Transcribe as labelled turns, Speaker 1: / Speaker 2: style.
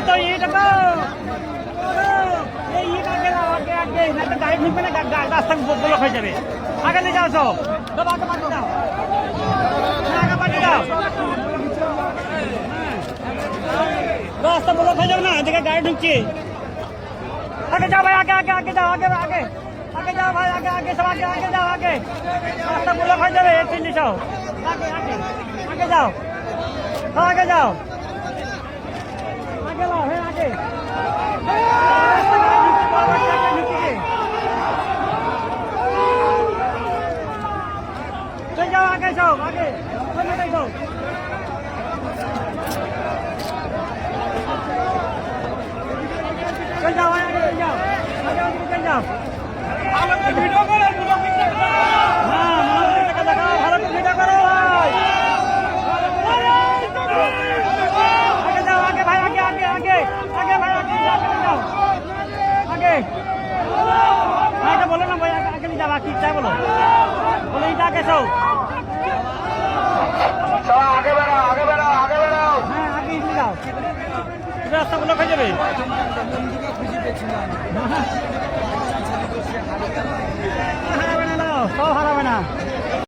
Speaker 1: তো ইট এই ইট আগে যাও আগে আগে না তো গাড়ি ঢুকবে না রাস্তা ব্লক হয়ে যাবে আগে নিয়ে যাও সব আগে পাঠিয়ে দাও আগে পাঠিয়ে দাও রাস্তা ব্লক হয়ে যাবে না এদিকে গাড়ি ঢুকছে আগে যাও ভাই আগে আগে আগে যাও আগে আগে আগে যাও ভাই আগে আগে সব আগে আগে যাও আগে রাস্তা ব্লক হয়ে যাবে 300 আগে আগে আগে যাও আগে যাও আগে লাও হ্যাঁ আগে চল যাও আগে যাও আগে আগে যাও চল যাও আগে যাও আগে চল যাও আমাকে ভিডিও করো হ্যাঁ মনে টাকা লাগাও ভালো করে ভিডিও করো ভাই আগে যাও আগে ভাই আগে আগে আগে আগে ভাই আগে যাও আগে আগে বলো না ভাই আগে নিয়ে যাবা কি চাই বলো বলো এটা আগে যাও
Speaker 2: আগে বেড়াও আগে বেড়াও আগে বেড়াও
Speaker 1: হ্যাঁ আগে নিয়ে যাও রাস্তা ব্লক হয়ে যাবে হারাবে না সব হারাবে না